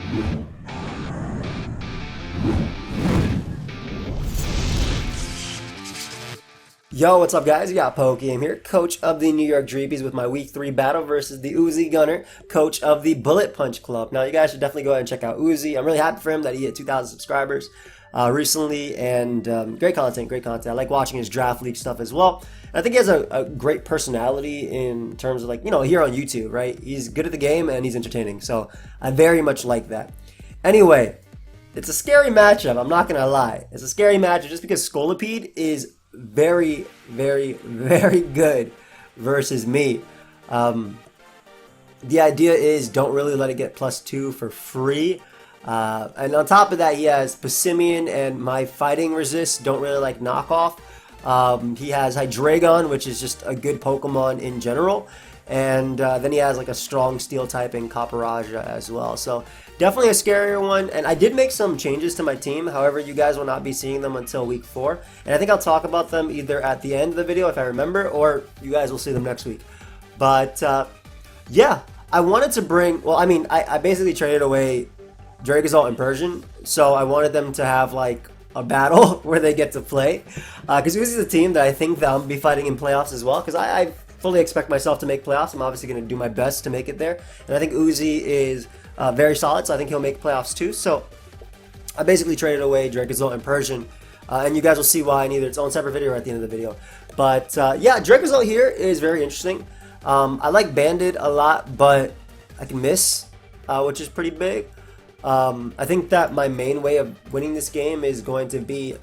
Yo, what's up guys? You got pokeaim here, coach of the NY Dreepys with my week 3 battle versus the TheUzigunner, coach of the Bullet Punch Club. Now you guys should definitely go ahead and check out Uzi. I'm really happy for him that he hit 2,000 subscribers recently, and great content. I like watching his draft league stuff as well. And I think he has a great personality in terms of, like, you know, here on YouTube, right? He's good at the game and he's entertaining, so I very much like that. Anyway, it's a scary matchup, I'm not gonna lie. It's a scary matchup just because Scolipede is very good versus me. The idea is don't really let it get +2 for free. And on top of that, he has Passimian and my fighting resist don't really like knockoff. He has Hydreigon, which is just a good Pokemon in general. And then he has like a strong steel type in Copperajah as well. So definitely a scarier one. And I did make some changes to my team. However, you guys will not be seeing them until week 4. And I think I'll talk about them either at the end of the video if I remember, or you guys will see them next week. But yeah, I wanted to bring, well, I mean, I basically traded away Dracozolt and Persian. So I wanted them to have like a battle where they get to play. Because Uzi's a team that I think that I'll be fighting in playoffs as well. Because I fully expect myself to make playoffs. I'm obviously going to do my best to make it there. And I think Uzi is very solid, so I think he'll make playoffs too. So I basically traded away Dracozolt and Persian. And you guys will see why in either its own separate video or at the end of the video. But yeah, Dracozolt here is very interesting. I like Banded a lot, but I can miss, which is pretty big. I think that my main way of winning this game is going to be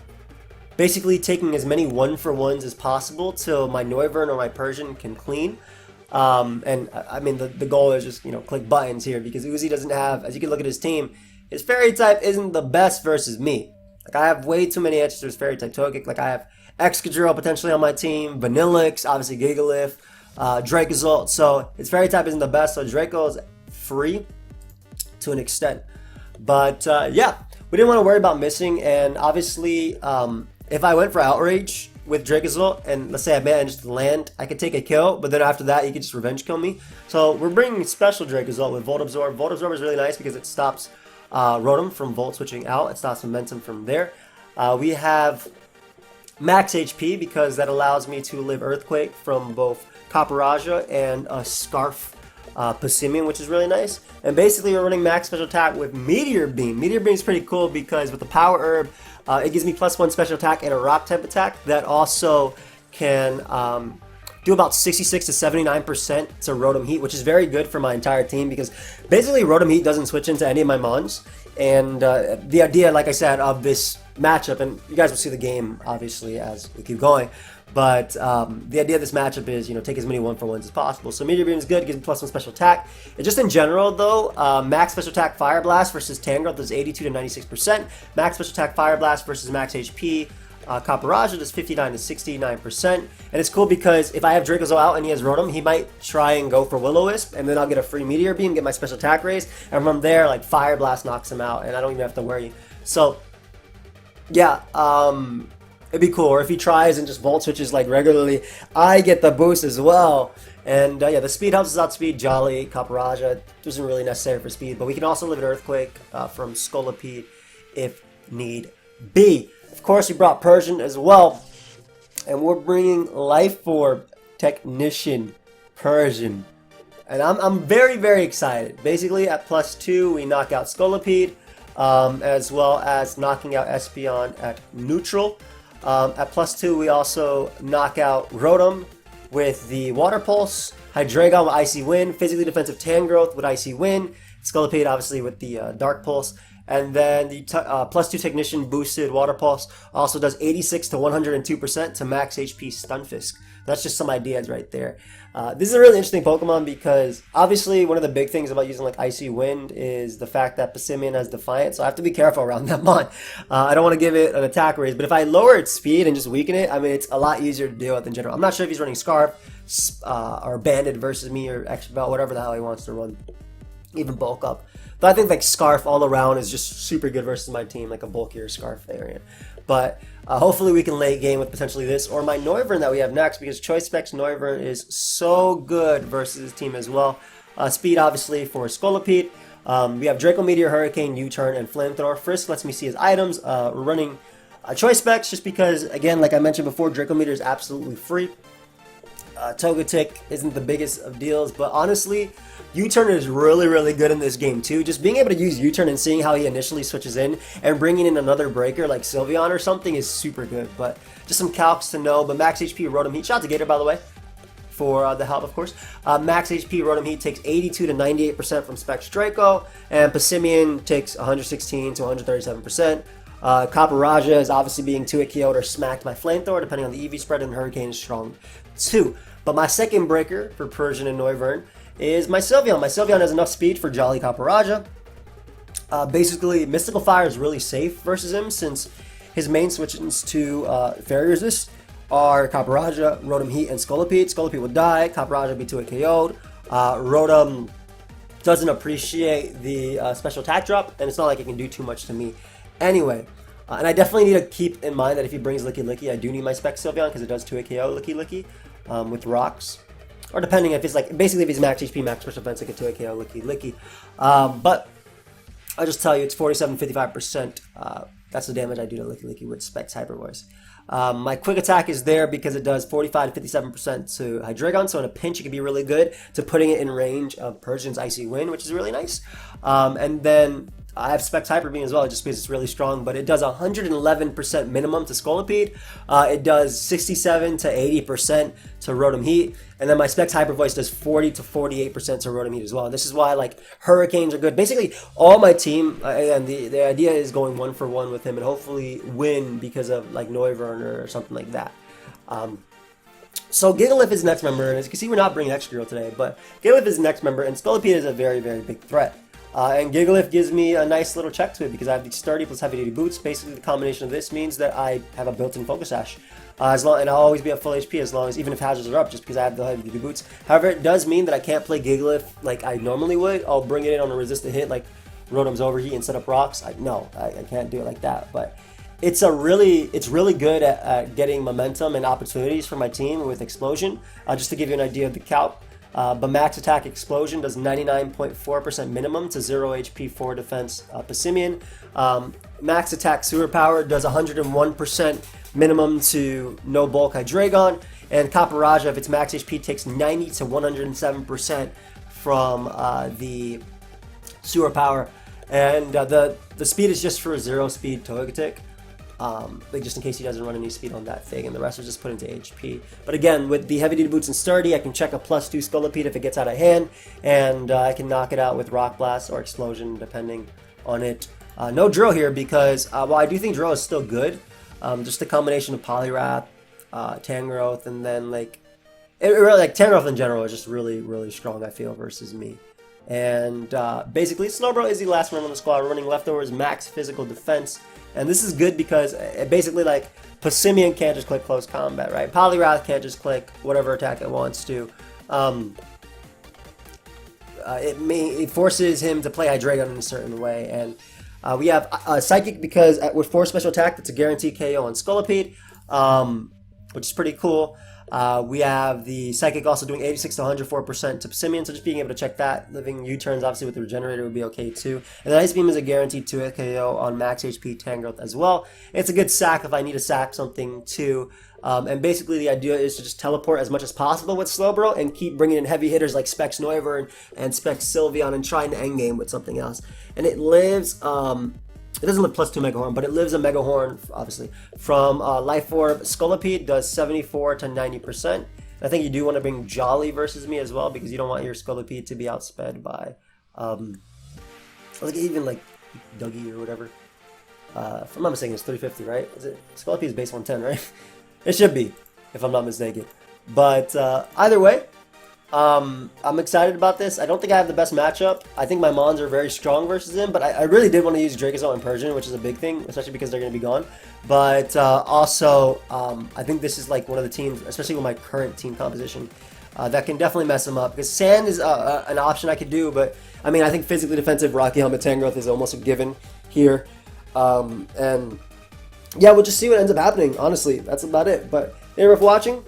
basically taking as many 1-for-1s as possible till my Noivern or my Persian can clean. And I mean, the goal is just, you know, click buttons here, because Uzi doesn't have, as you can look at his team, his fairy type isn't the best versus me. Like, I have way too many answers to his fairy type Togekick. Like, I have Excadrill potentially on my team, Vanillix, obviously Gigalith, Dracozolt. So his fairy type isn't the best, so Draco is free to an extent. But yeah, we didn't want to worry about missing, and obviously if I went for Outrage with Dracozolt, and let's say I managed to land, I could take a kill, but then after that, he could just revenge kill me. So we're bringing Special Dracozolt with Volt Absorb. Volt Absorb is really nice because it stops Rotom from Volt switching out. It stops Momentum from there. We have Max HP because that allows me to live Earthquake from both Copperajah and a Scarf Passimian, which is really nice. And basically we're running max special attack with Meteor Beam. Meteor Beam is pretty cool because with the Power Herb, it gives me +1 special attack and a rock type attack that also can do about 66 to 79% to Rotom Heat, which is very good for my entire team because basically Rotom Heat doesn't switch into any of my Mons. And the idea, like I said, of this matchup, and you guys will see the game obviously as we keep going, but the idea of this matchup is, you know, take as many 1-for-1s as possible. So Meteor Beam is good, gives me +1 special attack. And just in general though, max special attack Fire Blast versus Tangrowth does 82 to 96%. Max special attack Fire Blast versus max HP Copperajah does 59 to 69%. And it's cool because if I have Dracozolt out and he has Rotom, he might try and go for Will-O-Wisp, and then I'll get a free Meteor Beam, get my special attack raise, and from there, like, Fire Blast knocks him out, and I don't even have to worry. So yeah, it'd be cool. Or if he tries and just Volt switches like regularly, I get the boost as well. And yeah, the speed helps us outspeed Jolly, Copperajah. Isn't really necessary for speed, but we can also live an Earthquake from Scolipede if need be. Of course, we brought Persian as well, and we're bringing Life Orb Technician Persian. And I'm very excited. Basically, at +2, we knock out Scolipede, as well as knocking out Espeon at neutral. At +2, we also knock out Rotom with the Water Pulse, Hydreigon with Icy Wind, Physically Defensive Tangrowth with Icy Wind, Scolipede obviously with the Dark Pulse, and then the +2 Technician boosted Water Pulse also does 86 to 102% to max HP Stunfisk. That's just some ideas right there. This is a really interesting Pokemon because obviously one of the big things about using like Icy Wind is the fact that Passimian has Defiant, so I have to be careful around that mon. I don't want to give it an attack raise, but if I lower its speed and just weaken it, I mean, it's a lot easier to deal with in general. I'm not sure if he's running Scarf or Banded versus me or Extra Belt, whatever the hell he wants to run, even Bulk Up. But I think like Scarf all around is just super good versus my team, like a bulkier Scarf variant. But hopefully we can late game with potentially this or my Noivern that we have next, because Choice Specs Noivern is so good versus his team as well. Speed obviously for Scolipede. We have Draco Meteor, Hurricane, U-Turn, and Flamethrower. Frisk lets me see his items. We're running choice specs just because, again, like I mentioned before, Draco Meteor is absolutely free. Togetic isn't the biggest of deals, but honestly, U-Turn is really, really good in this game too. Just being able to use U-Turn and seeing how he initially switches in and bringing in another breaker like Sylveon or something is super good. But just some calcs to know. But Max HP Rotom Heat. Shout out to Gator, by the way, for the help, of course. Max HP Rotom Heat takes 82 to 98% from Specs Draco, and Passimian takes 116 to 137%. Caparajah is obviously being 2-hit KO'd or smacked by Flamethrower, depending on the EV spread, and Hurricane is strong too. But my second breaker for Persian and Noivern is my Sylveon. My Sylveon has enough speed for Jolly Caparajah. Basically, Mystical Fire is really safe versus him since his main switches to Fairy Resist are Caparajah, Rotom Heat, and Scolipede. Scolipede will die, Caparajah will be 2-hit KO'd. Rotom doesn't appreciate the special attack drop, and it's not like it can do too much to me anyway. And I definitely need to keep in mind that if he brings Licky Licky, I do need my Spec Sylveon because it does 2-hit KO Licky Licky with rocks. Or depending if it's like, basically if he's max HP, max special defense, I can 2-hit KO Licky Licky. But I'll just tell you, it's 47-55%. That's the damage I do to Licky Licky with Specs Hyper Voice. My quick attack is there because it does 45 to 57% to Hydreigon, so in a pinch it can be really good to putting it in range of Persian's Icy Wind, which is really nice. And then I have Specs Hyper Beam as well, just because it's really strong, but it does 111% minimum to Scolipede. It does 67 to 80% to Rotom Heat, and then my Specs Hyper Voice does 40 to 48% to Rotom Heat as well. And this is why like Hurricanes are good. Basically, all my team, and the idea is going 1-for-1 with him and hopefully win because of like Noivern or something like that. So Gigalith is next member, and as you can see, we're not bringing Excadrill today, but Gigalith is next member, and Scolipede is a very, very big threat. And Gigalith gives me a nice little check to it because I have the sturdy plus heavy duty boots. Basically, the combination of this means that I have a built-in Focus Sash. And I'll always be at full HP as long as, even if hazards are up, just because I have the heavy duty boots. However, it does mean that I can't play Gigalith like I normally would. I'll bring it in on a resistant hit like Rotom's Overheat and set up rocks. I can't do it like that. But it's really good at getting momentum and opportunities for my team with Explosion. Just to give you an idea of the calc. But Max Attack Explosion does 99.4% minimum to 0 HP 4 defense Passimian. Max Attack Sewer Power does 101% minimum to no bulk Hydreigon. And Caparajah, if it's max HP, takes 90 to 107% from the Sewer Power. And the speed is just for a 0 speed Togetic. Like just in case he doesn't run any speed on that thing, and the rest are just put into HP. But again, with the heavy duty boots and sturdy, I can check a +2 Scolipede if it gets out of hand, and I can knock it out with Rock Blast or Explosion depending on it. No Drill here because while I do think Drill is still good, just the combination of Poliwrath, Tangrowth, and then like Tangrowth in general is just really, really strong, I feel, versus me. And basically, Slowbro is the last one on the squad, running leftovers max physical defense. And this is good because it basically, like, Passimian can't just click close combat, right? Poliwrath can't just click whatever attack it wants to. It forces him to play Hydreigon in a certain way. And we have Psychic because with 4 special attack, that's a guaranteed KO on Scolipede, which is pretty cool. We have the Psychic also doing 86 to 104% to Passimian, so just being able to check that. Living U-turns, obviously, with the Regenerator would be okay, too. And the Ice Beam is a guaranteed 2-hit KO on max HP Tangrowth as well. It's a good sack if I need to sack something, too. And basically, the idea is to just teleport as much as possible with Slowbro and keep bringing in heavy hitters like Specs Noivern and Specs Sylveon and trying to endgame with something else. And it lives... It doesn't live +2 Mega Horn, but it lives a Mega Horn, obviously, from Life Orb. Scolipede does 74 to 90%. I think you do want to bring Jolly versus me as well, because you don't want your Scolipede to be outsped by, like even like Dougie or whatever. If I'm not mistaken, it's 350, right? Is it? Scolipede is base 110, right? It should be, if I'm not mistaken. But either way, I'm excited about this. I don't think I have the best matchup. I think my Mons are very strong versus him, but I really did want to use Dracozolt and Persian, which is a big thing, especially because they're going to be gone. But also, I think this is like one of the teams, especially with my current team composition, that can definitely mess him up. Because Sand is an option I could do, but I mean, I think physically defensive Rocky Helmet Tangrowth is almost a given here. And yeah, we'll just see what ends up happening. Honestly, that's about it. But thank you for watching.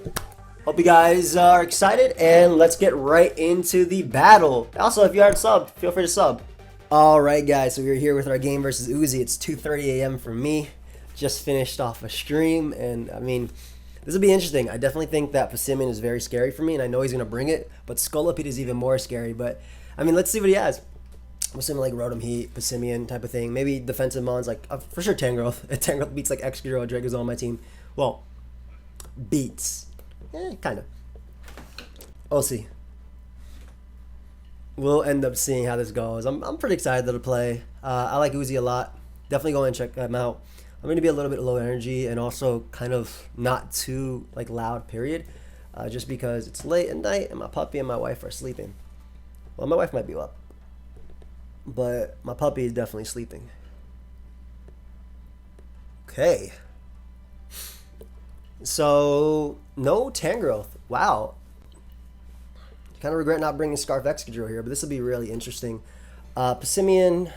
Hope you guys are excited, and let's get right into the battle. Also, if you aren't subbed, feel free to sub. Alright guys, so we're here with our game versus Uzi. It's 2:30 a.m. for me. Just finished off a stream, and I mean, this will be interesting. I definitely think that Persimmon is very scary for me, and I know he's going to bring it, but Scolipede is even more scary. But, I mean, let's see what he has. I'm assuming like Rotom Heat, Persimmon type of thing. Maybe defensive mons, like, for sure Tangrowth. Tangrowth beats like Excadrill or Dracozolt on my team. Well, beats. Kind of. We'll see. We'll end up seeing how this goes. I'm pretty excited to play. I like Uzi a lot. Definitely go and check him out. I'm going to be a little bit low energy and also kind of not too like loud, period. Just because it's late at night and my puppy and my wife are sleeping. Well, my wife might be up, but my puppy is definitely sleeping. Okay. So, no Tangrowth. Wow. Kind of regret not bringing Scarf Excadrill here, but this will be really interesting. Persimmon,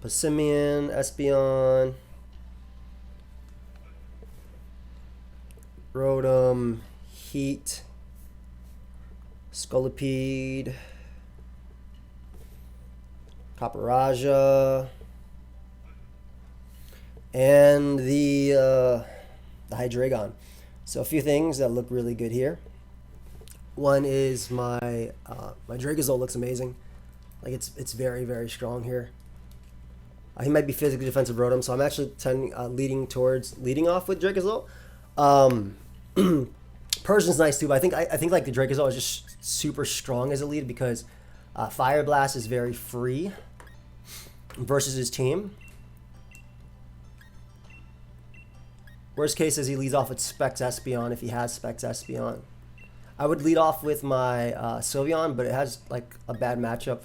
Espeon, Rotom, Heat, Scolipede, Capparaja, and the Hydreigon. So a few things that look really good here. One is my Dracozolt looks amazing. Like it's very, very strong here. He might be physically defensive Rotom, so I'm actually leading off with Dracozolt. Persian's nice too, but I think like the Dracozolt is just super strong as a lead because Fire Blast is very free versus his team. Worst case is he leads off with Specs Espeon if he has Specs Espeon. I would lead off with my Sylveon, but it has like a bad matchup,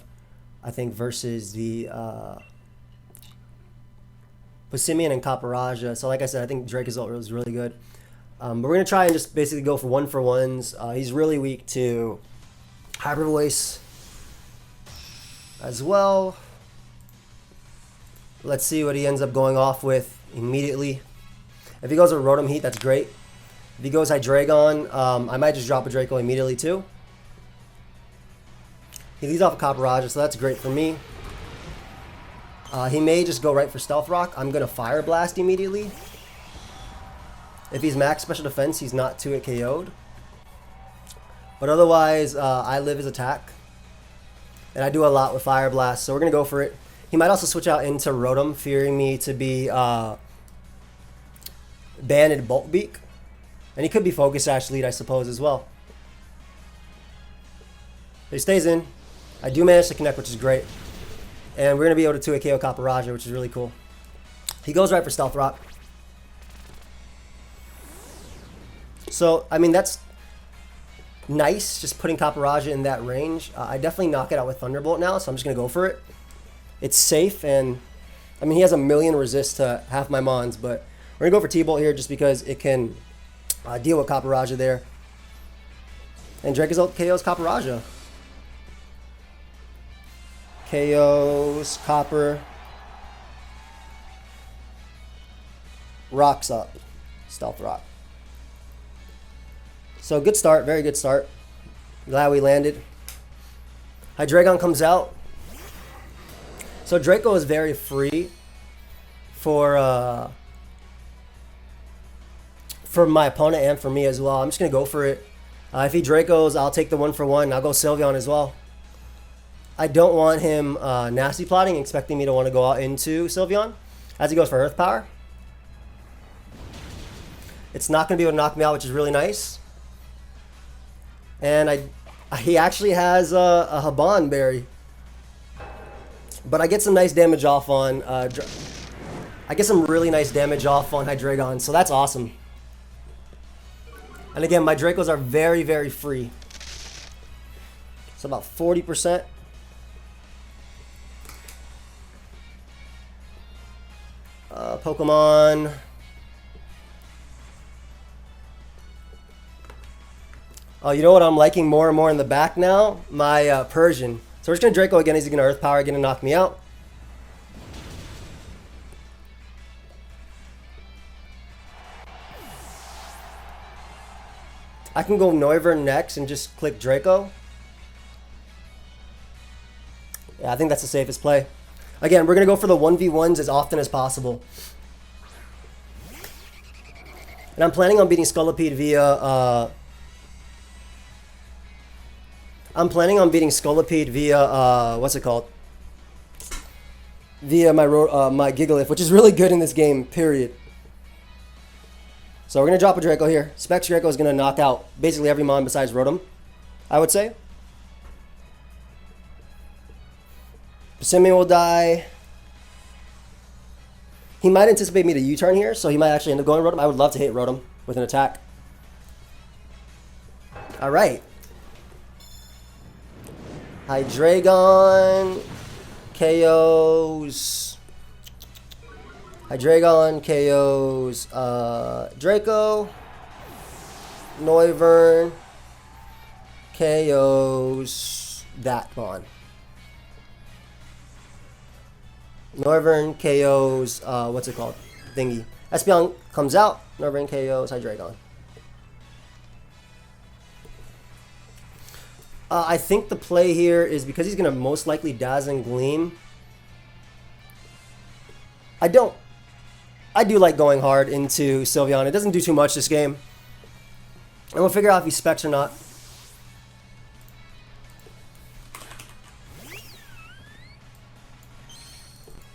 I think, versus the Persimmon and Capparaja. So like I said, I think Dracozolt is really good. But we're going to try and just basically go for one-for-ones. He's really weak to Hyper Voice as well. Let's see what he ends up going off with immediately. If he goes with Rotom Heat, that's great. If he goes Hydreigon, I might just drop a Draco immediately too. He leads off a Capparaja, so that's great for me. He may just go right for Stealth Rock. I'm going to Fire Blast immediately. If he's max special defense, he's not 2-hit KO'd. But otherwise, I live his attack. And I do a lot with Fire Blast, so we're going to go for it. He might also switch out into Rotom, fearing me to be Banded Bulk Beak. And he could be Focus Sash lead, I suppose, as well. But he stays in. I do manage to connect, which is great. And we're going to be able to 2-hit KO Capparaja, which is really cool. He goes right for Stealth Rock. So, I mean, that's nice, just putting Capparaja in that range. I definitely knock it out with Thunderbolt now, so I'm just going to go for it. It's safe, and, I mean, he has a million resist to half my Mons, but we're going to go for T-Bolt here just because it can deal with Capparaja there. And Dracozolt KOs Capparaja. KOs Copper. Rocks up. Stealth Rock. So good start, very good start. Glad we landed. Hydreigon comes out. So Draco is very free for my opponent and for me as well. I'm just going to go for it. If he Dracos, I'll take the one-for-one. I'll go Sylveon as well. I don't want him nasty plotting, expecting me to want to go out into Sylveon as he goes for Earth Power. It's not going to be able to knock me out, which is really nice. And he actually has a Haban Berry. But I get some nice damage off on... I get some really nice damage off on Hydreigon, so that's awesome. And again, my Dracos are very, very free. So about 40%. Pokemon. Oh, you know what I'm liking more and more in the back now? My Persian. So we're just going to Draco again. He's going to Earth Power, going to knock me out. I can go Noivern next and just click Draco. Yeah, I think that's the safest play. Again, we're going to go for the 1v1s as often as possible. And I'm planning on beating Scolipede via... what's it called? Via my Gigalith, which is really good in this game, period. So we're going to drop a Draco here. Specs Draco is going to knock out basically every Mon besides Rotom, I would say. Simian will die. He might anticipate me to U-turn here, so he might actually end up going Rotom. I would love to hit Rotom with an attack. Alright. Hydreigon KOs. Hydreigon KOs Draco. Noivern KOs that Mon. Noivern KOs, what's it called? Thingy. Espeon comes out. Noivern KOs Hydreigon. I think the play here is because he's going to most likely Dazzling Gleam. I do like going hard into Sylveon. It doesn't do too much this game. And we'll figure out if he specs or not.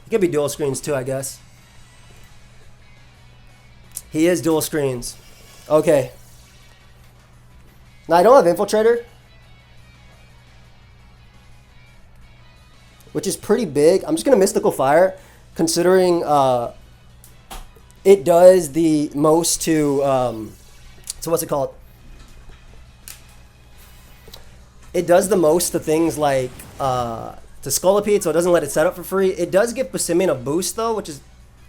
He could be dual screens too, I guess. He is dual screens. Okay. Now I don't have Infiltrator, which is pretty big. I'm just going to Mystical Fire, considering it does the most to, so what's it called? It does the most to things like, to Scolipede, so it doesn't let it set up for free. It does give Passimian a boost, though, which is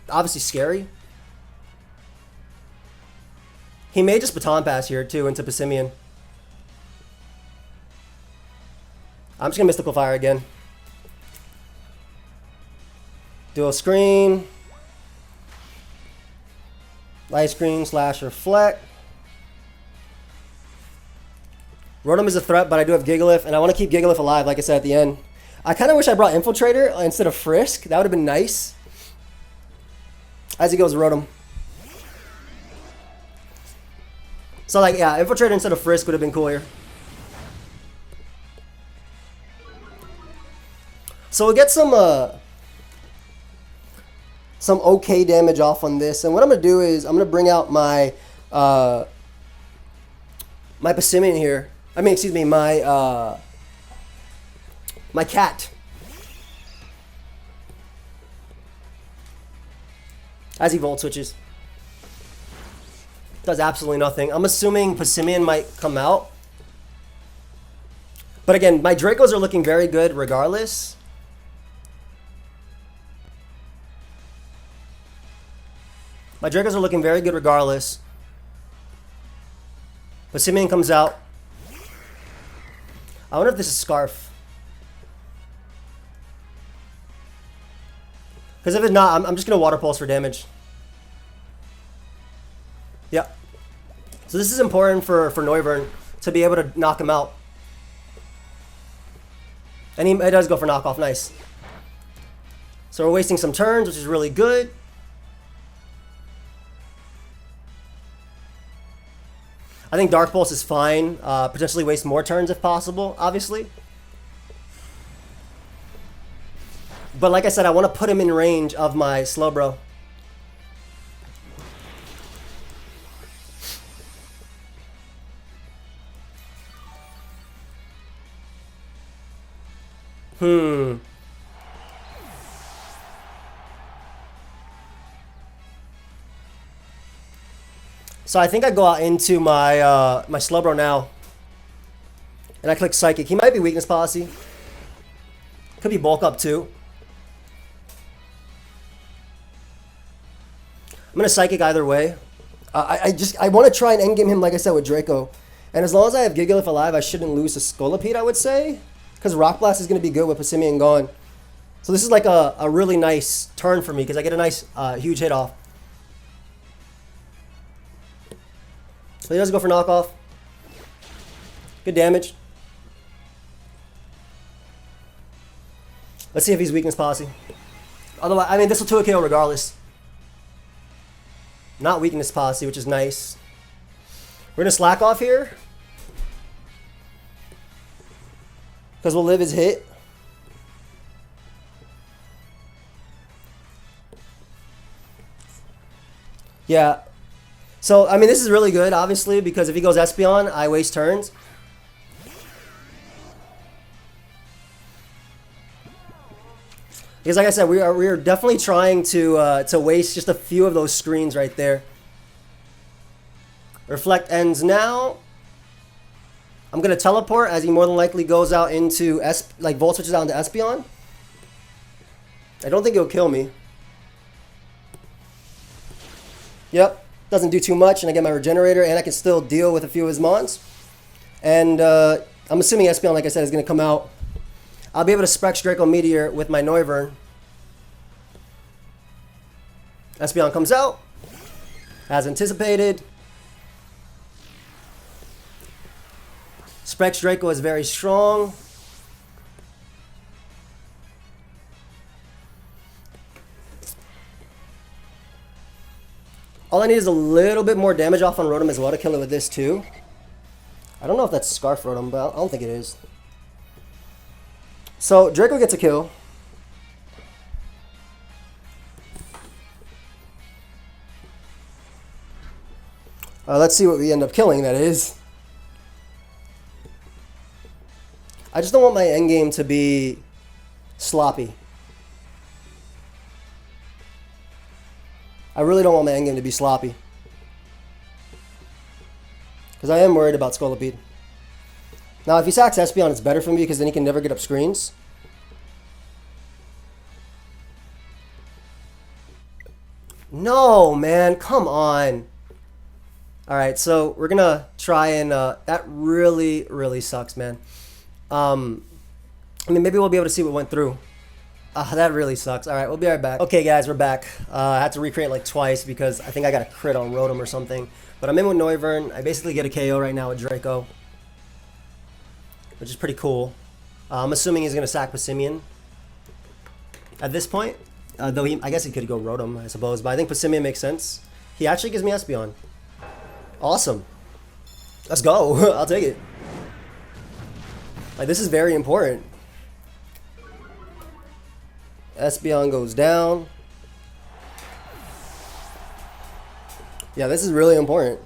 obviously scary. He may just Baton Pass here, too, into Passimian. I'm just going to Mystical Fire again. Dual Screen. Light Screen / Reflect. Rotom is a threat, but I do have Gigalith, and I want to keep Gigalith alive, like I said at the end. I kind of wish I brought Infiltrator instead of Frisk. That would have been nice. As he goes, Rotom. So, like, yeah, Infiltrator instead of Frisk would have been cool here. So we'll get some okay damage off on this. And what I'm going to do is I'm going to bring out my my Passimian here. I mean, excuse me, my cat. As he Volt Switches. Does absolutely nothing. I'm assuming Passimian might come out. But again, my Dracos are looking very good regardless. My Dracos are looking very good regardless. Passimian comes out. I wonder if this is Scarf. Because if it's not, I'm just going to Water Pulse for damage. Yep. So this is important for Noivern to be able to knock him out. And he does go for knockoff. Nice. So we're wasting some turns, which is really good. I think Dark Pulse is fine. Potentially waste more turns if possible, obviously. But like I said, I want to put him in range of my Slowbro. So I think I go out into my my Slowbro now. And I click Psychic. He might be Weakness Policy. Could be Bulk Up too. I'm going to Psychic either way. I want to try and endgame him, like I said, with Draco. And as long as I have Gigalith alive, I shouldn't lose to Scolipede, I would say. Because Rock Blast is going to be good with Passimian gone. So this is like a really nice turn for me because I get a nice huge hit off. So he does go for knockoff. Good damage. Let's see if he's weakness policy. Otherwise, I mean, this will 2 KO regardless. Not weakness policy, which is nice. We're gonna slack off here because we'll live his hit. Yeah. So, I mean, this is really good, obviously, because if he goes Espeon, I waste turns. Because, like I said, we are definitely trying to waste just a few of those screens right there. Reflect ends now. I'm gonna teleport as he more than likely goes out into Volt switches out into Espeon. I don't think he'll kill me. Yep, doesn't do too much, and I get my regenerator, and I can still deal with a few of his mons. And I'm assuming Espeon, like I said, is gonna come out. I'll be able to Specs Draco Meteor with my Noivern. Espeon comes out, as anticipated. Specs Draco is very strong. All I need is a little bit more damage off on Rotom as well to kill it with this too. I don't know if that's Scarf Rotom, but I don't think it is. So Draco gets a kill. Let's see what we end up killing, that is. I just don't want my endgame to be sloppy. I really don't want my endgame to be sloppy. Because I am worried about Scolipede. Now, if he sacks Espeon, it's better for me because then he can never get up screens. No, man. Come on. Alright, so we're going to try and... that really, really sucks, man. I mean, maybe we'll be able to see what went through. That really sucks. Alright, we'll be right back. Okay, guys, we're back. I had to recreate like twice because I think I got a crit on Rotom or something. But I'm in with Noivern. I basically get a KO right now with Draco, which is pretty cool. I'm assuming he's going to sack Passimian at this point. Though I guess he could go Rotom, I suppose. But I think Passimian makes sense. He actually gives me Espeon. Awesome. Let's go. I'll take it. Like, this is very important. Espeon goes down. Yeah, this is really important.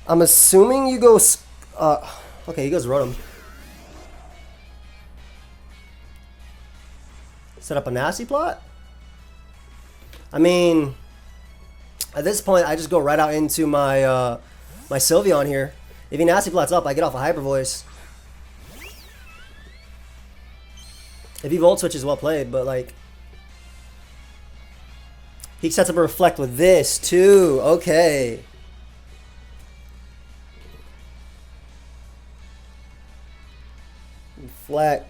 I'm assuming you go... okay, he goes Rotom. Set up a nasty plot? I mean... At this point, I just go right out into my... my Sylveon here. If he nasty plots up, I get off a Hyper Voice. If he Volt Switch is well played, but like... He sets up a Reflect with this, too. Okay. Reflect.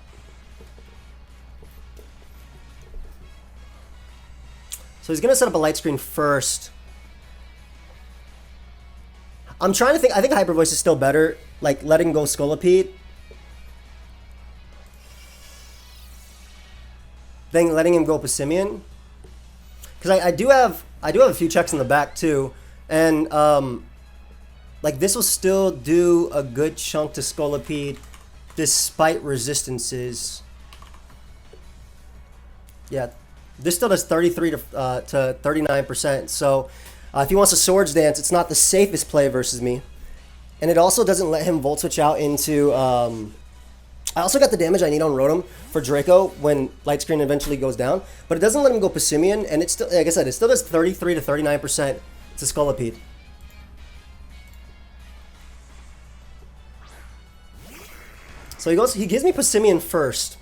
So he's going to set up a Light Screen first. I'm trying to think. I think Hyper Voice is still better. Like, letting go Scolipede. Then letting him go Passimian. Because I do have a few checks in the back too. And like, this will still do a good chunk to Scolipede despite resistances. Yeah, this still does 33 to 39%. So if he wants a Swords Dance, it's not the safest play versus me. And it also doesn't let him Volt Switch out into... I also got the damage I need on Rotom for Draco when Light Screen eventually goes down. But it doesn't let him go Passimian, and it's still, like I said, it still does 33 to 39% to Scolipede. So he gives me Passimian first,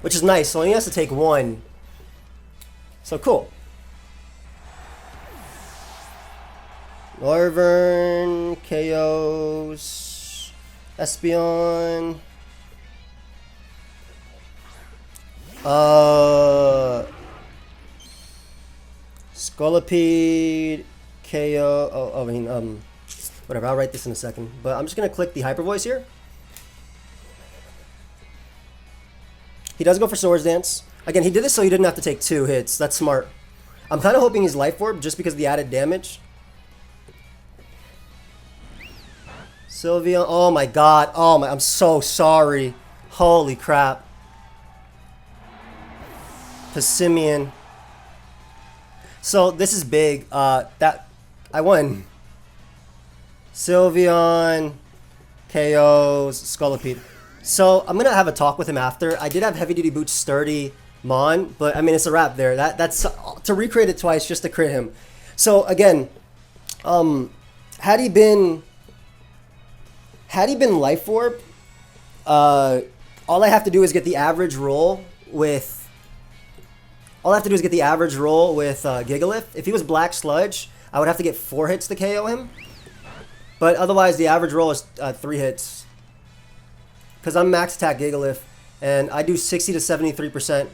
which is nice. So he has to take one. So cool. Noivern, KOs, Espeon. Scolipede, KO. I mean, whatever. I'll write this in a second. But I'm just gonna click the Hyper Voice here. He does go for Swords Dance. Again, he did this so he didn't have to take 2 hits. That's smart. I'm kind of hoping he's Life Orb just because of the added damage. Sylveon. Oh my god. Oh my. I'm so sorry. Holy crap. Passimian. So this is big. That I won. Sylveon, KOs, Scolipede. So I'm gonna have a talk with him after. I did have heavy duty boots, sturdy, Mon, but I mean it's a wrap there. That's to recreate it twice just to crit him. So again, had he been Life Orb, all I have to do is get the average roll with. All I have to do is get the average roll with Gigalith. If he was Black Sludge, I would have to get 4 hits to KO him. But otherwise, the average roll is 3 hits. Because I'm max attack Gigalith, and I do 60 to 73%.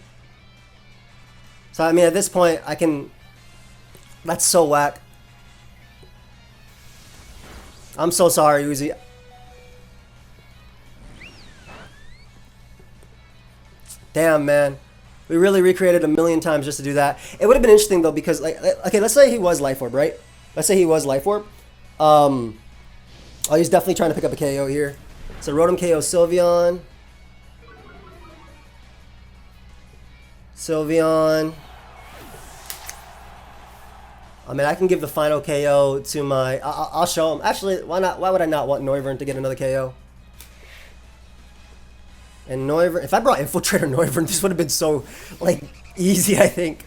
So, I mean, at this point, I can... That's so whack. I'm so sorry, Uzi. Damn, man. We really recreated a million times just to do that. It would have been interesting, though, because, like, okay, let's say he was Life Orb, right? Let's say he was Life Orb. Oh, he's definitely trying to pick up a KO here. So, Rotom KO Sylveon. Sylveon. I mean, I can give the final KO to my... I'll show him. Actually, why not? Why would I not want Noivern to get another KO? And Noivern, if I brought Infiltrator Noivern, this would have been so, like, easy, I think.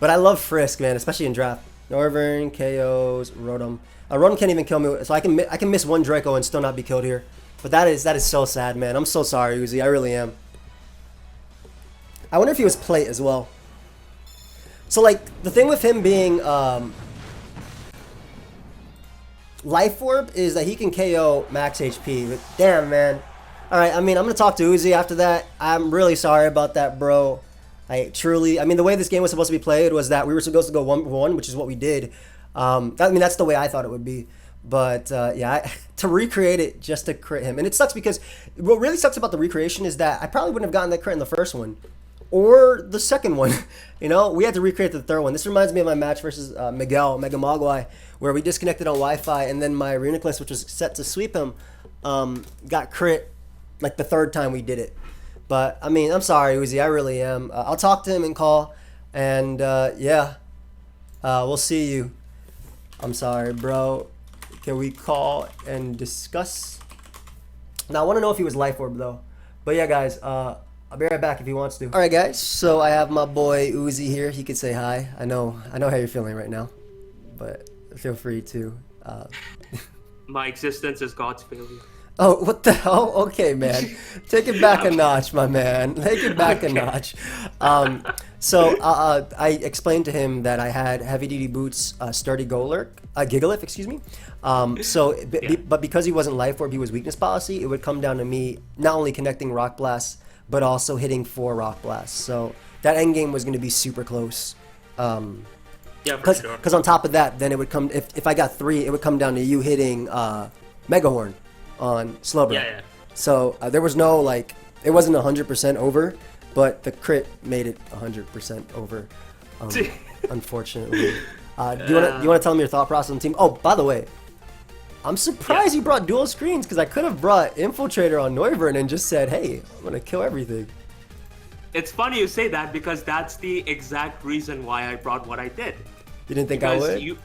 But I love Frisk, man, especially in draft. Noivern, KOs, Rotom. Rotom can't even kill me, so I can miss 1 Draco and still not be killed here. But that is so sad, man. I'm so sorry, Uzi. I really am. I wonder if he was Plate as well. So, like, the thing with him being Life Orb is that he can KO max HP. But damn, man. Alright, I mean, I'm going to talk to Uzi after that. I'm really sorry about that, bro. I mean, the way this game was supposed to be played was that we were supposed to go 1-1, which is what we did. I mean, that's the way I thought it would be. But, yeah, to recreate it just to crit him. And it sucks because what really sucks about the recreation is that I probably wouldn't have gotten that crit in the first one. Or the second one. You know, we had to recreate the third one. This reminds me of my match versus Miguel, Mega Mogwai, where we disconnected on Wi-Fi, and then my Reuniclus, which was set to sweep him, got crit like the 3rd time we did it. But, I mean, I'm sorry, Uzi. I really am. I'll talk to him and call. And, yeah. We'll see you. I'm sorry, bro. Can we call and discuss? Now, I want to know if he was Life Orb, though. But, yeah, guys. I'll be right back if he wants to. Alright, guys. So, I have my boy Uzi here. He could say hi. I know how you're feeling right now. But feel free to. My existence is God's failure. Oh, what the hell? Okay, man. Take it back a notch, my man. Take it back a notch. So I explained to him that I had heavy-duty boots, sturdy Gigalith, excuse me. But because he wasn't Life Orb, he was Weakness Policy, it would come down to me not only connecting Rock Blast, but also hitting 4 Rock Blasts. So that endgame was going to be super close. Yeah, for sure. Because on top of that, then it would come, if I got 3, it would come down to you hitting Mega Horn on Slowbro. Yeah. So there was no, like, it wasn't 100% over, but the crit made it 100% over, unfortunately. Do you want to tell me your thought process on the team? Oh, by the way, I'm surprised you brought dual screens, because I could have brought Infiltrator on Noivern and just said, hey, I'm going to kill everything. It's funny you say that, because that's the exact reason why I brought what I did. You didn't think I would?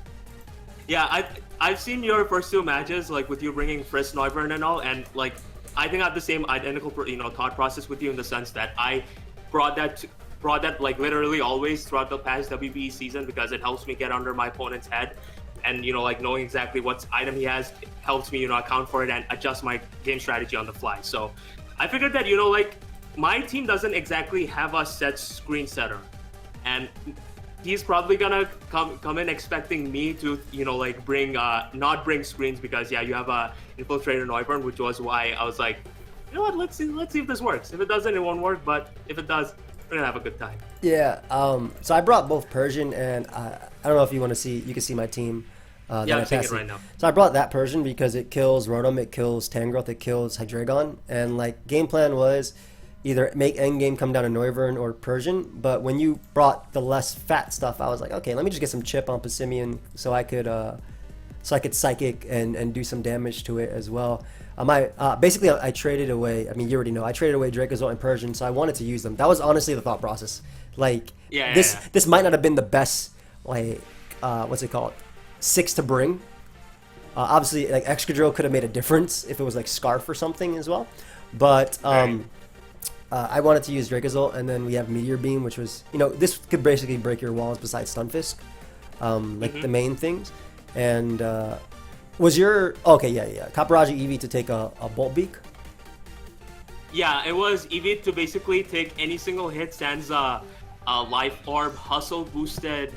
Yeah, I've seen your first 2 matches, like with you bringing Frisk, Noivern and all, and like I think I have the same identical thought process with you in the sense that I brought that like literally always throughout the past WBE season, because it helps me get under my opponent's head, and like knowing exactly what item he has helps me account for it and adjust my game strategy on the fly. So I figured that like my team doesn't exactly have a set screen setter, and he's probably gonna come in expecting me to like bring not bring screens, because you have a Infiltrator Noivern, which was why I was like, you know what, let's see if this works. If it doesn't, it won't work, but if it does, we're gonna have a good time. Yeah. So I brought both Persian, and I don't know if you want to see. You can see my team. Yeah, I'm seeing it right now. So I brought that Persian because it kills Rotom, it kills Tangrowth, it kills Hydreigon, and like game plan was either make endgame come down to Noivern or Persian. But when you brought the less fat stuff, I was like, okay, let me just get some chip on Passimian so I could psychic and do some damage to it as well. Basically I traded away. I mean, you already know I traded away Dracozolt and Persian, so I wanted to use them. That was honestly the thought process. Like this might not have been the best like what's it called 6 to bring. Obviously, like Excadrill could have made a difference if it was like Scarf or something as well. But I wanted to use Dracozolt, and then we have Meteor Beam, which was, you know, this could basically break your walls besides Stunfisk, like the main things. And was your Kaparaji Eevee to take a Bolt Beak? Yeah, it was Eevee to basically take any single hit sans Life Orb Hustle boosted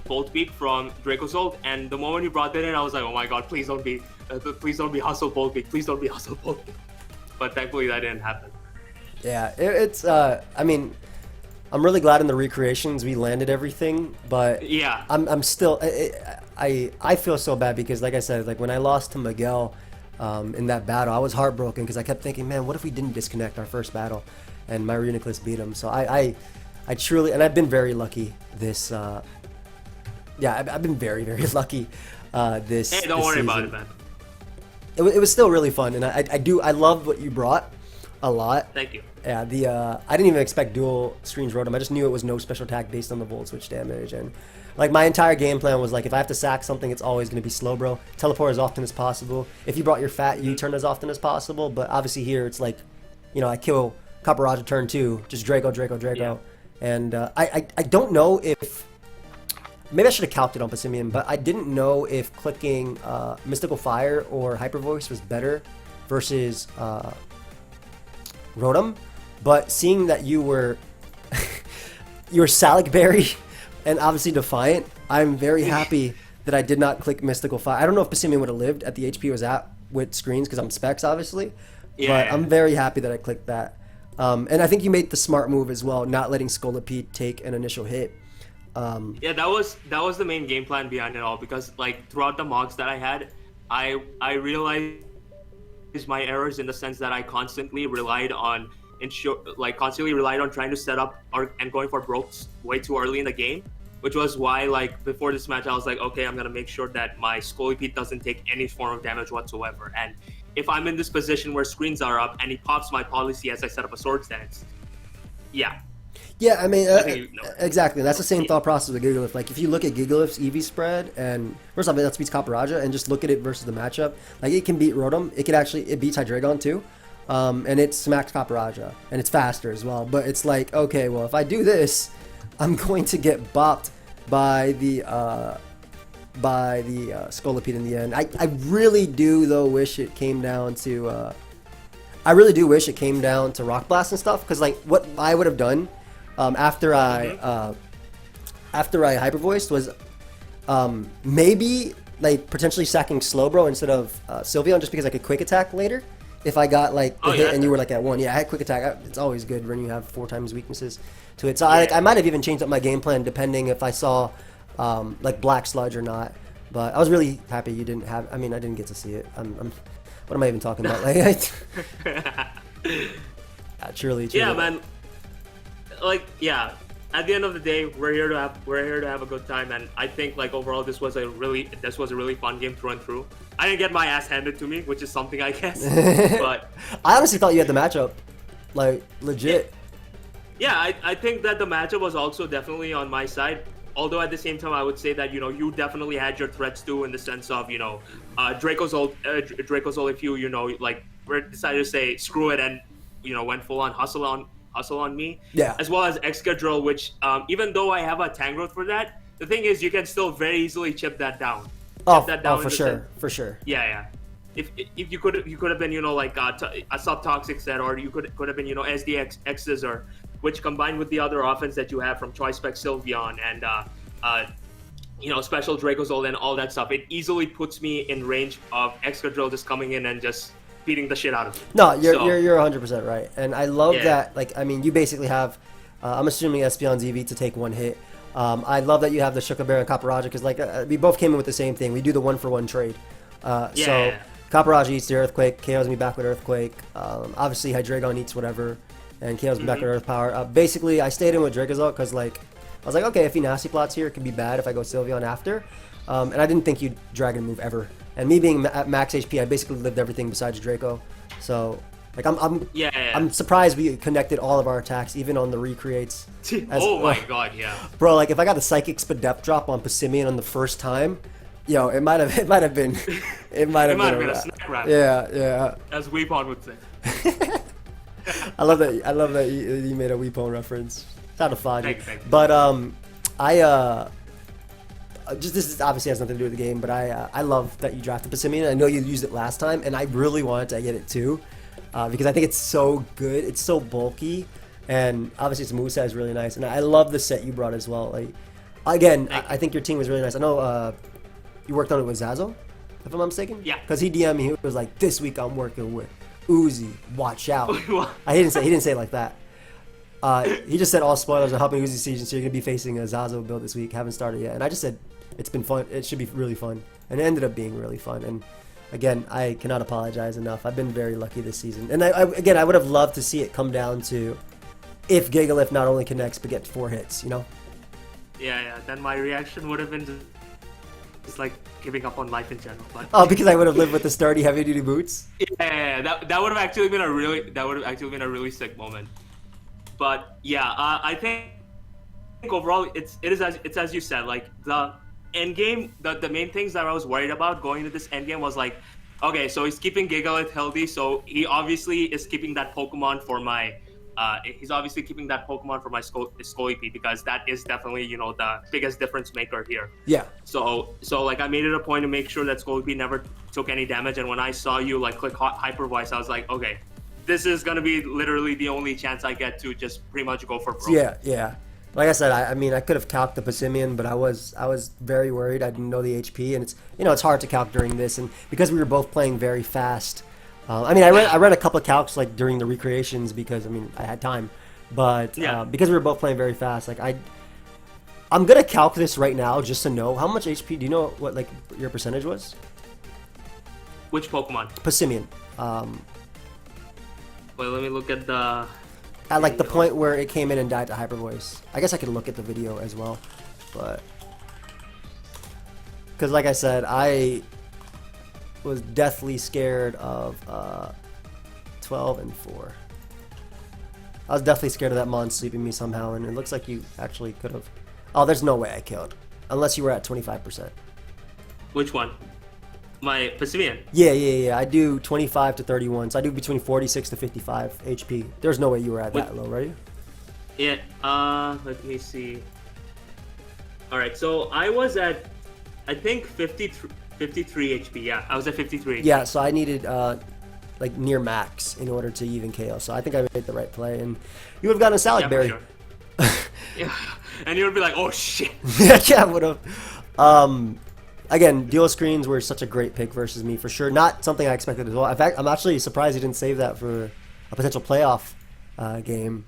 Bolt Beak from Dracozolt, and the moment you brought that in, I was like, oh my god, please don't be Hustle Bolt Beak, please don't be Hustle Bolt Beak. But thankfully that didn't happen. Yeah, it's I mean, I'm really glad in the recreations we landed everything, but yeah, I'm still I feel so bad because, like I said, like when I lost to Miguel in that battle, I was heartbroken because I kept thinking, man, what if we didn't disconnect our first battle, and my Reuniclus beat him. So I truly, and I've been very lucky this. I've been very lucky this. Hey, don't this worry season. about it, man. It was still really fun, and I loved what you brought a lot. Thank you. Yeah, I didn't even expect dual screens Rotom. I just knew it was no special attack based on the Volt Switch damage, and like my entire game plan was like, if I have to sack something, it's always going to be Slowbro. Teleport as often as possible. If you brought your fat U-turn as often as possible, but obviously here it's like, you know, I kill Kaparaja turn 2, just Draco, Yeah. and I don't know if. Maybe I should have calced it on Passimian, but I didn't know if clicking Mystical Fire or Hyper Voice was better versus Rotom. But seeing that you were Salic Berry and obviously Defiant, I'm very happy that I did not click Mystical Fire. I don't know if Passimian would have lived at the HP it was at with screens because I'm Specs, obviously. But I'm very happy that I clicked that. And I think you made the smart move as well, not letting Scolipede take an initial hit. Yeah, that was the main game plan behind it all, because like throughout the mods that I had, I realized my errors in the sense that I constantly relied on trying to set up and going for brokes way too early in the game, which was why like before this match I was like, okay, I'm gonna make sure that my Scolipede doesn't take any form of damage whatsoever, and if I'm in this position where screens are up and he pops my policy as I set up a sword stance, Yeah, I mean, exactly. That's the same thought process with Gigalith. Like, if you look at Gigalith's EV spread, and first off, that beats Kaparaja, and just look at it versus the matchup, like, it can beat Rotom. It beats Hydreigon, too. And it smacks Kaparaja, and it's faster as well. But it's like, okay, well, if I do this, I'm going to get bopped by the Scolipede in the end. I really do, though, wish it came down to... I really do wish it came down to Rock Blast and stuff, because, like, what I would have done... after I hyper voiced was maybe like potentially sacking Slowbro instead of Sylveon, just because I could quick attack later if I got like the hit and you were like at 1. Yeah, I had quick attack. It's always good when you have 4 times weaknesses to it. So I might have even changed up my game plan depending if I saw like Black Sludge or not. But I was really happy you didn't have. I mean, I didn't get to see it. What am I even talking about? Like, truly. Yeah, man. Like, yeah, at the end of the day, we're here to have a good time, and I think like overall this was a really fun game through and through. I didn't get my ass handed to me, which is something, I guess. But I honestly thought you had the matchup, like, legit. Yeah, I think that the matchup was also definitely on my side. Although at the same time, I would say that, you know, you definitely had your threats too, in the sense of, you know, Dracozolt, if you know, like, decided to say screw it and, you know, went full on hustle on me. Yeah. As well as Excadrill, which even though I have a Tangrowth for that, the thing is you can still very easily chip that down. For sure. Yeah. If you could have been, you know, like a sub-toxic set, or you could have been, you know, SDX Scissor, which combined with the other offense that you have from Tri-Spec Sylveon and you know, special Dracozolt and all that stuff, it easily puts me in range of Excadrill just coming in and just beating the shit out of me. No, you're 100% right, and I love that. Like, I mean, you basically have, I'm assuming Espeon's EV to take 1 hit. I love that you have the Shuka Bear and Kaparaja, because like we both came in with the same thing. We do the 1-for-1 trade. So Kaparaja eats the Earthquake, KOs me back with Earthquake. Obviously Hydreigon eats whatever. and KO's back at Earth Power. Basically, I stayed in with Dracozolt because like I was like, okay, if he nasty plots here, it could be bad if I go Sylveon after. And I didn't think you'd Dragon move ever. And me being at max HP, I basically lived everything besides Draco. So like I'm surprised we connected all of our attacks, even on the recreates. Oh my god, yeah. Bro, like if I got the Psychic Spadep drop on Passimian on the first time, yo, it might have been a snack wrap. Yeah. As Weepon would say. I love that you made a Weepon reference. Shout out to Fodgy. Thank you. But just this obviously has nothing to do with the game, but I love that you drafted Passimian. I know you used it last time, and I really wanted to get it too, because I think it's so good. It's so bulky, and obviously its moveset is really nice. And I love the set you brought as well. Like, again, I think your team was really nice. I know you worked on it with Zazzle, if I'm not mistaken. Yeah. Because he DM'd me, he was like, "This week I'm working with Uzi. Watch out." He didn't say it like that. He just said all spoilers are helping Uzi season, so you're gonna be facing a Zazzle build this week. Haven't started yet, and I just said it's been fun. It should be really fun, and it ended up being really fun. And again, I cannot apologize enough. I've been very lucky this season, and I would have loved to see it come down to if Gigalith not only connects but gets 4 hits. You know? Yeah. Then my reaction would have been just like giving up on life in general. But oh, because I would have lived with the sturdy heavy duty boots. Yeah, that would have actually been a really sick moment. But yeah, I think overall it's as you said, like the end game, the main things that I was worried about going into this end game was like, okay, so he's keeping Gigalith healthy, so he obviously is keeping that Pokemon for my Scolipede, because that is definitely, you know, the biggest difference maker here. Yeah. So like I made it a point to make sure that Scolipede never took any damage, and when I saw you like click Hyper Voice, I was like, okay, this is gonna be literally the only chance I get to just pretty much go for broke. Yeah. Like I said, I mean, I could have calced the Passimian, but I was very worried. I didn't know the HP, and it's hard to calc during this, and because we were both playing very fast. I mean, I read a couple of calcs like during the recreations because I had time, but because we were both playing very fast, like I'm gonna calc this right now just to know how much HP. Do you know what like your percentage was? Which Pokemon? Passimian. Wait, let me look at the... At like the point where it came in and died to Hyper Voice. I guess I could look at the video as well, but... Because like I said, I was deathly scared of 12 and 4. I was definitely scared of that Mon sleeping me somehow, and it looks like you actually could have... Oh, there's no way I killed. Unless you were at 25%. Which one? My Passimian? Yeah. I do 25 to 31, so I do between 46 to 55 HP. There's no way you were at that low, right? Yeah, let me see. Alright, so I was at, I think 53 HP, yeah. I was at 53 HP. Yeah, so I needed, like, near max in order to even KO, so I think I made the right play, and you would have gotten a Salad Berry. For sure. Yeah, and you would be like, oh shit. Yeah, I would have. Again, dual screens were such a great pick versus me for sure. Not something I expected as well. In fact, I'm actually surprised you didn't save that for a potential playoff game.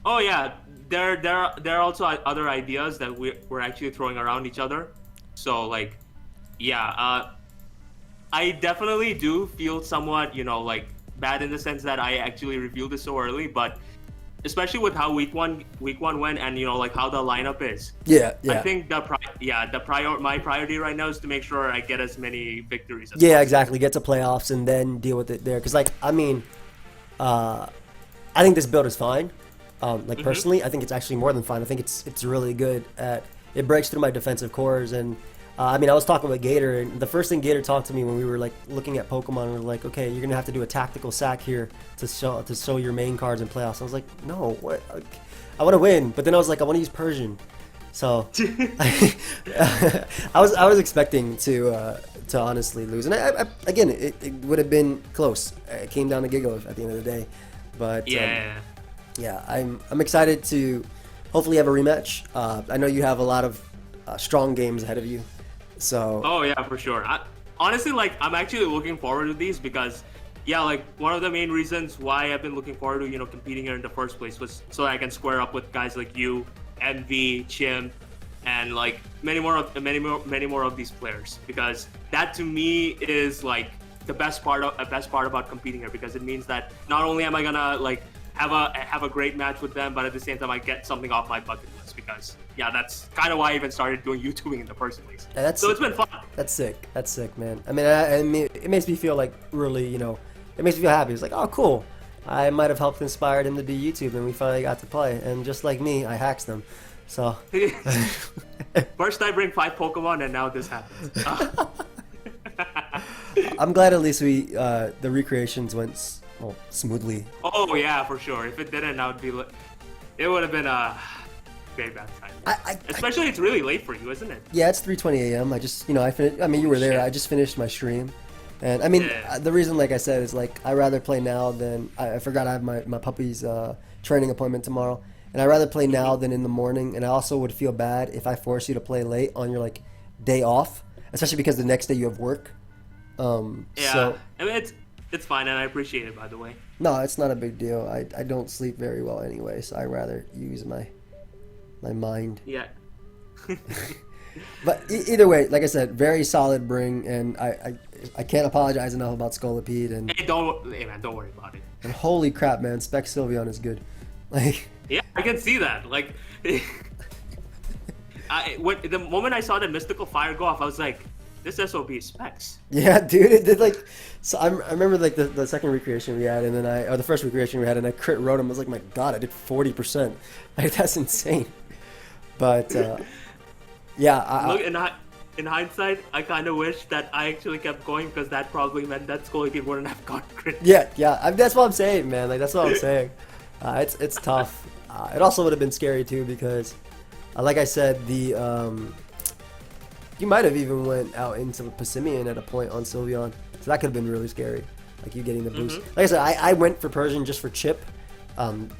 Oh yeah, there are also other ideas that we're actually throwing around each other. So like, yeah, I definitely do feel somewhat, you know, like bad in the sense that I actually revealed this so early, but especially with how week one went, and you know, like how the lineup is. Yeah. I think my priority right now is to make sure I get as many victories as possible. Exactly. Get to playoffs and then deal with it there. Because like, I mean, I think this build is fine. Personally, I think it's actually more than fine. I think it's really good at it breaks through my defensive cores. And I mean, I was talking with Gator, and the first thing Gator talked to me when we were like looking at Pokemon, we were like, okay, you're gonna have to do a tactical sack here to show your main cards in playoffs. I was like, no, what? I want to win, but then I was like, I want to use Persian. So I was expecting to honestly lose, and again, it would have been close. It came down to Gigalith at the end of the day, but yeah, I'm excited to hopefully have a rematch. I know you have a lot of strong games ahead of you. So oh yeah, for sure. Honestly, like I'm actually looking forward to these because yeah, like one of the main reasons why I've been looking forward to, you know, competing here in the first place was so that I can square up with guys like you, MV, Chim, and like many more of these players, because that to me is like the best part about competing here, because it means that not only am I gonna like have a great match with them, but at the same time I get something off my bucket list, because yeah, that's kind of why I even started doing YouTubing in the first place. Yeah, so it's been fun. That's sick. That's sick, man. I mean, it makes me feel like really, you know, it makes me feel happy. It's like, oh, cool. I might have helped inspired him to do YouTube, and we finally got to play. And just like me, I hacked them. So first I bring 5 Pokemon, and now this happens. I'm glad at least we the recreations went smoothly. Oh yeah, for sure. If it didn't, it would have been a very bad time. Especially it's really late for you, isn't it? Yeah, it's 3:20 a.m. I just, you know, I mean, you were there. Shit. I just finished my stream, and I mean, the reason, like I said, is like I rather play now than I forgot I have my puppy's training appointment tomorrow, and I rather play now than in the morning. And I also would feel bad if I force you to play late on your like day off, especially because the next day you have work. Yeah, so, I mean it's fine, and I appreciate it, by the way. No, it's not a big deal. I don't sleep very well anyway, so I rather use my mind. Yeah. But either way, like I said, very solid bring, and I can't apologize enough about Scolipede. And Hey man, don't worry about it. And holy crap, man, Spec Sylveon is good. Like, yeah, I can see that. Like, the moment I saw the mystical fire go off, I was like, this SOB is Specs. Yeah, dude, it did like. So I remember like the second recreation we had, and then or the first recreation we had, and I crit wrote him. I was like, my God, I did 40%. Like, that's insane. But yeah, look, in hindsight, I kind of wish that I actually kept going, because that probably meant that Scolipede wouldn't have got crit. Yeah, that's what I'm saying, man. Like, that's what I'm saying. It's tough. It also would have been scary too, because, like I said, you might have even went out into Passimian at a point on Sylveon, so that could have been really scary. Like you getting the boost. Like I said, I went for Persian just for chip,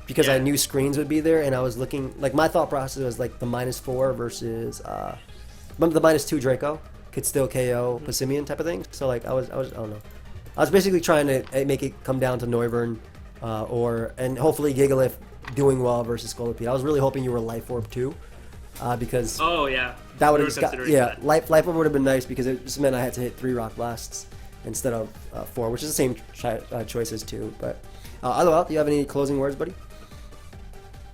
because I knew screens would be there, and I was looking. Like my thought process was like the -4 versus the -2 Draco could still KO Passimian type of thing. So like I don't know. I was basically trying to make it come down to Noivern, and hopefully Gigalith doing well versus Scolipede. I was really hoping you were Life Orb too, because that would have just got Life Orb would have been nice, because it just meant I had to hit 3 Rock Blasts instead of 4, which is the same choices too. But otherwise, do you have any closing words, buddy?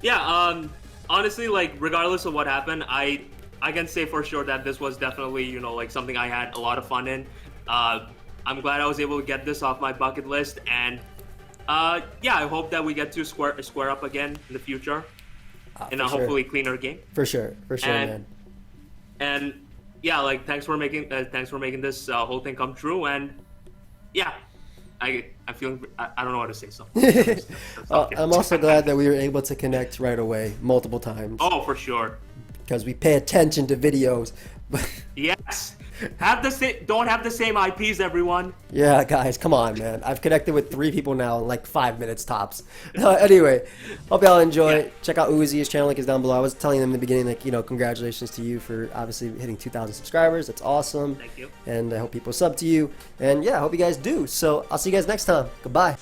Yeah, honestly, like regardless of what happened, I can say for sure that this was definitely, you know, like something I had a lot of fun in. I'm glad I was able to get this off my bucket list, and yeah, I hope that we get to square up again in the future in a hopefully cleaner game. For sure, man. And yeah, like thanks for making this whole thing come true. And yeah, I'm feeling, I don't know how to say something. I'm also glad that we were able to connect right away, multiple times. Oh, for sure. Because we pay attention to videos. Yes. Don't have the same IPs, everyone. Yeah, guys, come on, man. I've connected with 3 people now in like 5 minutes tops. Anyway, hope y'all enjoy. Yeah. Check out Uzi. His channel link is down below. I was telling him in the beginning, like, you know, congratulations to you for obviously hitting 2,000 subscribers. That's awesome. Thank you. And I hope people sub to you. And yeah, I hope you guys do. So I'll see you guys next time. Goodbye.